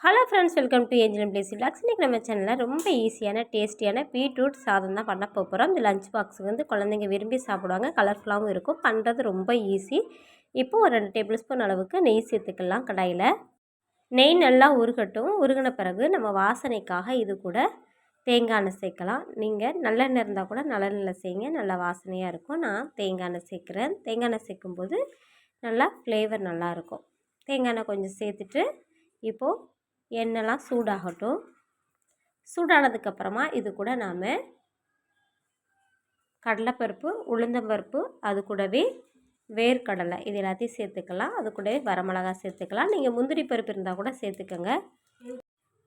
Hello friends, welcome to angel place vlogs. இன்றைக்கி நம்ம சேனலில் ரொம்ப ஈஸியான டேஸ்டியான பீட்ரூட் சாதம் தான் பண்ண போகிறோம். இந்த லஞ்ச் பாக்ஸுக்கு வந்து குழந்தைங்க விரும்பி சாப்பிடுவாங்க. கலர்ஃபுல்லாகவும் இருக்கும். பண்ணுறது ரொம்ப ஈஸி. இப்போது ஒரு 2 டேபிள் ஸ்பூன் அளவுக்கு நெய் சேர்த்துக்கலாம். கடாயில் நெய் நல்லா உருகட்டும். உருகின பிறகு நம்ம வாசனைக்காக இது கூட தேங்காய் எண்ணெய் சேர்க்கலாம். நீங்கள் நல்லெண்ணெய் இருந்தால் கூட நல்லெண்ணெயில் செய்யுங்க, நல்லா வாசனையாக இருக்கும். நான் தேங்காய் எண்ணெய் சேர்க்குறேன். தேங்காய் எண்ணெய் சேர்க்கும்போது நல்லா ஃப்ளேவர் நல்லாயிருக்கும். தேங்காய் எண்ணெய் கொஞ்சம் சேர்த்துட்டு இப்போது எண்ணெய்லாம் சூடாகட்டும். சூடானதுக்கப்புறமா இது கூட நாம் கடலைப்பருப்பு, உளுந்தம்பருப்பு, அது கூடவே வேர்க்கடலை இது எல்லாத்தையும் சேர்த்துக்கலாம். அது கூடவே வரமிளகா சேர்த்துக்கலாம். நீங்கள் முந்திரி பருப்பு இருந்தால் கூட சேர்த்துக்கோங்க.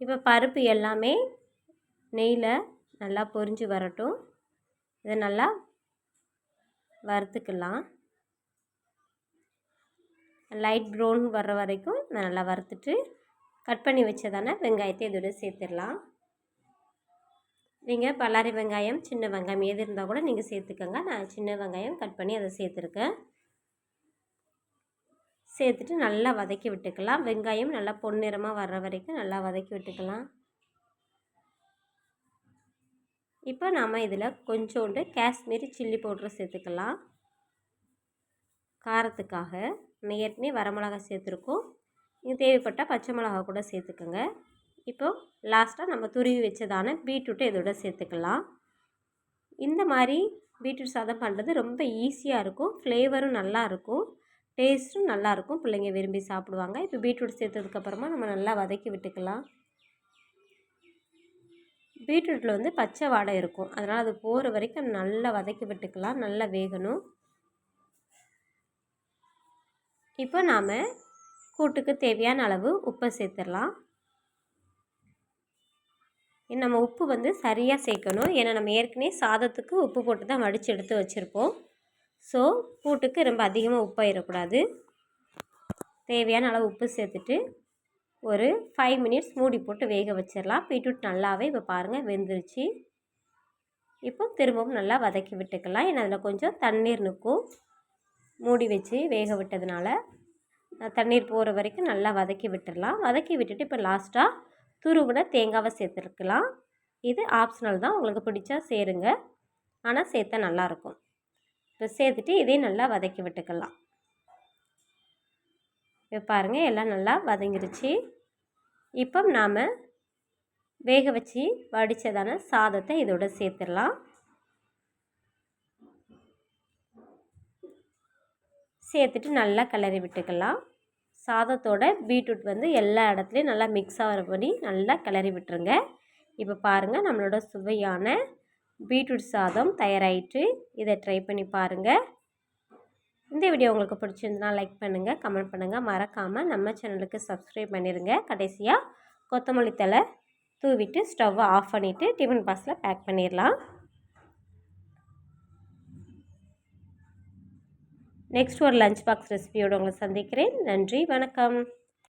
இப்போ பருப்பு எல்லாமே நெய்யில் நல்லா பொரிஞ்சு வரட்டும். இதை நல்லா வறுத்துக்கலாம். லைட் ப்ரௌன் வர்ற வரைக்கும் நல்லா வறுத்துட்டு கட் பண்ணி வச்சதான வெங்காயத்தை இதோட சேர்த்துடலாம். நீங்கள் பல்லாரி வெங்காயம், சின்ன வெங்காயம் எது இருந்தால் கூட நீங்கள் சேர்த்துக்கோங்க. நான் சின்ன வெங்காயம் கட் பண்ணி அதை சேர்த்துருக்கேன். சேர்த்துட்டு நல்லா வதக்கி விட்டுக்கலாம். வெங்காயம் நல்லா பொன்னிறமாக வர்ற வரைக்கும் நல்லா வதக்கி விட்டுக்கலாம். இப்போ நாம் இதில் கொஞ்சோண்டு காஷ்மீரி சில்லி பவுட்ரு சேர்த்துக்கலாம். காரத்துக்காக ஏற்கனவே வரமிளகா சேர்த்துருக்கோம். இது தேவைப்பட்டால் பச்சை மிளகா கூட சேர்த்துக்கோங்க. இப்போது லாஸ்ட்டாக நம்ம துருவி வச்சதான பீட்ரூட்டை இதோட சேர்த்துக்கலாம். இந்த மாதிரி பீட்ரூட் சாதம் பண்ணுறது ரொம்ப ஈஸியாக இருக்கும். ஃப்ளேவரும் நல்லாயிருக்கும், டேஸ்ட்டும் நல்லாயிருக்கும். பிள்ளைங்க விரும்பி சாப்பிடுவாங்க. இப்போ பீட்ரூட் சேர்த்ததுக்கப்புறமா நம்ம நல்லா வதக்கி விட்டுக்கலாம். பீட்ரூட்டில் வந்து பச்சை வாடை இருக்கும், அதனால் அது போகிற வரைக்கும் நல்லா வதக்கி விட்டுக்கலாம். நல்லா வேகணும். இப்போ நாம் கூட்டுக்கு தேவையான அளவு உப்பை சேர்த்துடலாம். நம்ம உப்பு வந்து சரியாக சேர்க்கணும். ஏன்னா நம்ம ஏற்கனவே சாதத்துக்கு உப்பு போட்டு தான் வடித்து எடுத்து வச்சுருப்போம். ஸோ கூட்டுக்கு ரொம்ப அதிகமாக உப்பாயிடக்கூடாது. தேவையான அளவு உப்பு சேர்த்துட்டு ஒரு 5 மினிட்ஸ் மூடி போட்டு வேக வச்சிடலாம். பீட்ரூட் நல்லாவே இப்போ பாருங்கள் வெந்துருச்சு. இப்போ திரும்பவும் நல்லா வதக்கி விட்டுக்கலாம். ஏன்னா அதில் கொஞ்சம் தண்ணீர் நிற்கும். மூடி வச்சு வேக விட்டதுனால தண்ணீர் போகிற வரைக்கும் நல்லா வதக்கி விட்டுடலாம். வதக்கி விட்டுட்டு இப்போ லாஸ்ட்டாக துருவின தேங்காவை சேர்த்துருக்கலாம். இது ஆப்ஷனல் தான், உங்களுக்கு பிடிச்சா சேருங்க, ஆனால் சேர்த்தா நல்லாயிருக்கும். இப்போ சேர்த்துட்டு இதையும் நல்லா வதக்கி விட்டுக்கலாம். இப்போ பாருங்கள் எல்லாம் நல்லா வதங்கிருச்சு. இப்போ நாம் வேக வச்சு வடித்ததான சாதத்தை இதோட சேர்த்துடலாம். சேர்த்துட்டு நல்லா கிளறி விட்டுக்கலாம். சாதத்தோட பீட்ரூட் வந்து எல்லா இடத்துலையும் நல்லா மிக்ஸ் ஆகிறபடி நல்லா கிளறி விட்டுருங்க. இப்போ பாருங்கள் நம்மளோட சுவையான பீட்ரூட் சாதம் தயாராகிட்டு. இதை ட்ரை பண்ணி பாருங்கள். இந்த வீடியோ உங்களுக்கு பிடிச்சிருந்தனா லைக் பண்ணுங்கள், கமெண்ட் பண்ணுங்கள். மறக்காமல் நம்ம சேனலுக்கு சப்ஸ்கிரைப் பண்ணிடுங்க. கடைசியாக கொத்தமல்லி தழை தூவிட்டு ஸ்டவ்வை ஆஃப் பண்ணிவிட்டு டிஃபன் பாக்ஸில் பேக் பண்ணிடலாம். நெக்ஸ்ட் ஒரு லஞ்ச் பாக்ஸ் ரெசிபியோடு உங்களை சந்திக்கிறேன். நன்றி, வணக்கம்.